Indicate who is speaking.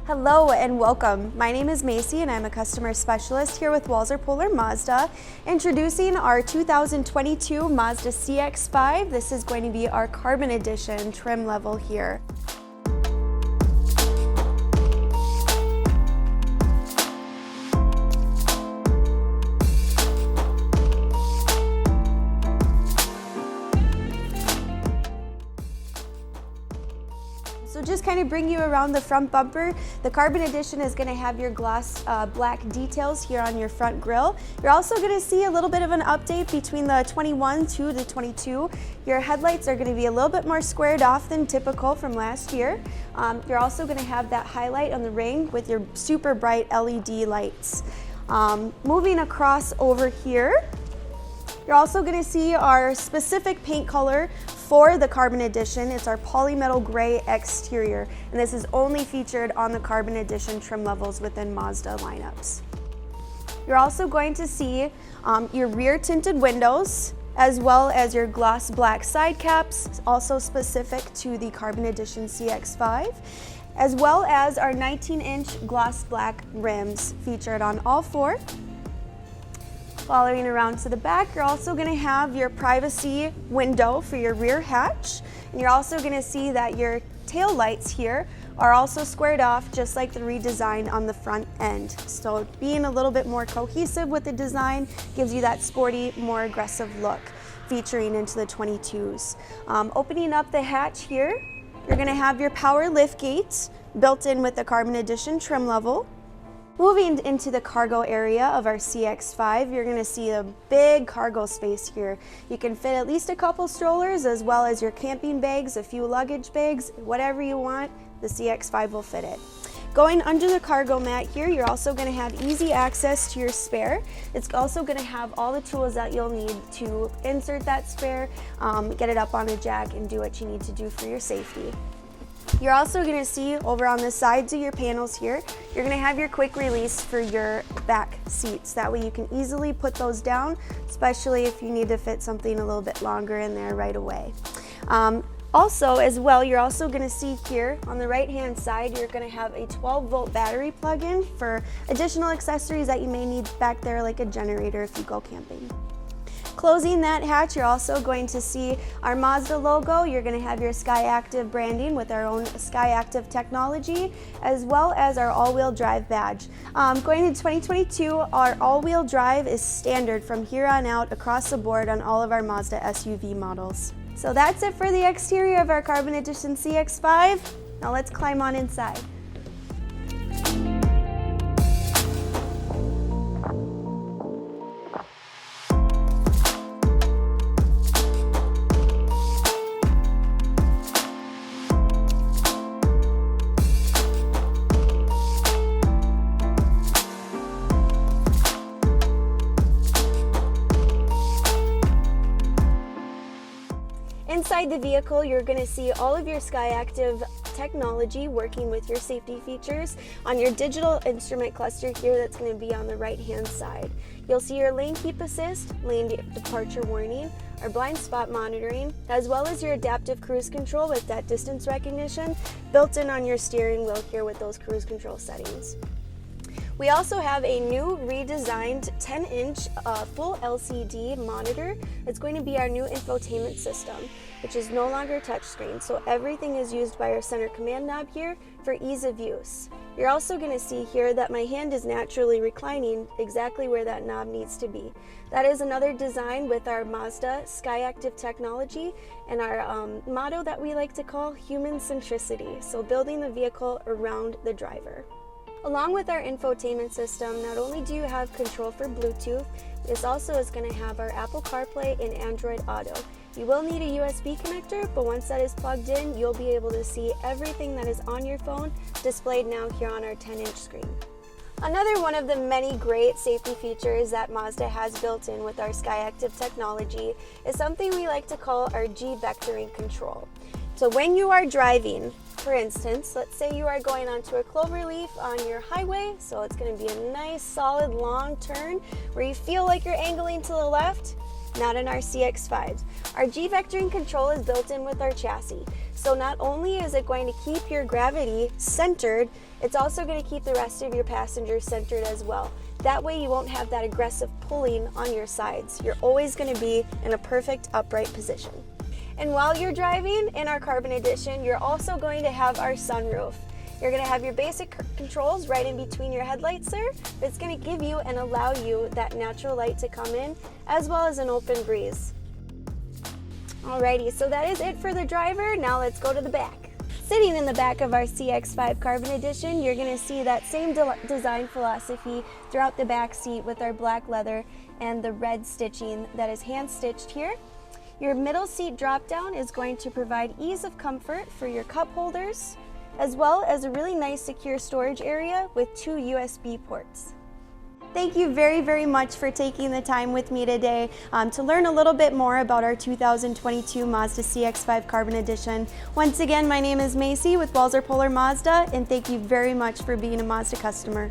Speaker 1: Hello and welcome. My name is Macy and I'm a customer specialist here with Walser Mazda. Introducing our 2022 Mazda CX-5. This is going to be our Carbon Edition trim level here. So just kind of bring you around the front bumper. The Carbon Edition is going to have your gloss black details here on your front grille. You're also going to see a little bit of an update between the 21 to the 22. Your headlights are going to be a little bit more squared off than typical from last year. You're also going to have that highlight on the ring with your super bright LED lights. Moving across over here, you're also going to see our specific paint color for the Carbon Edition. It's our polymetal gray exterior, and this is only featured on the Carbon Edition trim levels within Mazda lineups. You're also going to see your rear tinted windows, as well as your gloss black side caps, also specific to the Carbon Edition CX-5, as well as our 19-inch gloss black rims featured on all four. Following around to the back, you're also going to have your privacy window for your rear hatch. And you're also going to see that your tail lights here are also squared off, just like the redesign on the front end. So being a little bit more cohesive with the design gives you that sporty, more aggressive look featuring into the 22s. Opening up the hatch here, you're going to have your power lift gates built in with the Carbon Edition trim level. Moving into the cargo area of our CX-5, you're going to see a big cargo space here. You can fit at least a couple strollers, as well as your camping bags, a few luggage bags, whatever you want, the CX-5 will fit it. Going under the cargo mat here, you're also going to have easy access to your spare. It's also going to have all the tools that you'll need to insert that spare, get it up on a jack, and do what you need to do for your safety. You're also going to see over on the sides of your panels here, you're going to have your quick release for your back seats. That way you can easily put those down, especially if you need to fit something a little bit longer in there right away. Also, as well, you're also going to see here on the right hand side, you're going to have a 12-volt battery plug-in for additional accessories that you may need back there, like a generator if you go camping. Closing that hatch, you're also going to see our Mazda logo. You're going to have your SkyActiv branding with our own SkyActiv technology, as well as our all-wheel drive badge. Going into 2022, our all-wheel drive is standard from here on out across the board on all of our Mazda SUV models. So that's it for the exterior of our Carbon Edition CX-5. Now let's climb on inside. Inside the vehicle, you're going to see all of your SkyActiv technology working with your safety features on your digital instrument cluster here that's going to be on the right hand side. You'll see your lane keep assist, lane departure warning, our blind spot monitoring, as well as your adaptive cruise control with that distance recognition built in on your steering wheel here with those cruise control settings. We also have a new redesigned 10-inch full LCD monitor. It's going to be our new infotainment system, which is no longer touchscreen, so everything is used by our center command knob here for ease of use. You're also going to see here that my hand is naturally reclining exactly where that knob needs to be. That is another design with our Mazda SkyActiv technology and our motto that we like to call human centricity, so building the vehicle around the driver. Along with our infotainment system, not only do you have control for Bluetooth, this also is going to have our Apple CarPlay and Android Auto. You will need a USB connector, but once that is plugged in, you'll be able to see everything that is on your phone displayed now here on our 10-inch screen. Another one of the many great safety features that Mazda has built in with our SkyActiv technology is something we like to call our G-vectoring control. So when you are driving, for instance, let's say you are going onto a cloverleaf on your highway, so it's going to be a nice solid long turn where you feel like you're angling to the left. not in our CX-5s. Our G-vectoring control is built in with our chassis. So not only is it going to keep your gravity centered, it's also going to keep the rest of your passengers centered as well. That way you won't have that aggressive pulling on your sides. You're always going to be in a perfect upright position. And while you're driving in our Carbon Edition, you're also going to have our sunroof. You're going to have your basic controls right in between your headlights there. It's going to give you and allow you that natural light to come in, as well as an open breeze. Alrighty, so that is it for the driver. Now let's go to the back. Sitting in the back of our CX-5 Carbon Edition, you're going to see that same design philosophy throughout the back seat with our black leather and the red stitching that is hand stitched here. Your middle seat drop down is going to provide ease of comfort for your cup holders, as well as a really nice secure storage area with 2 USB ports. Thank you very, very much for taking the time with me today to learn a little bit more about our 2022 Mazda CX-5 Carbon Edition. Once again, my name is Macy with Walser Mazda, and thank you very much for being a Mazda customer.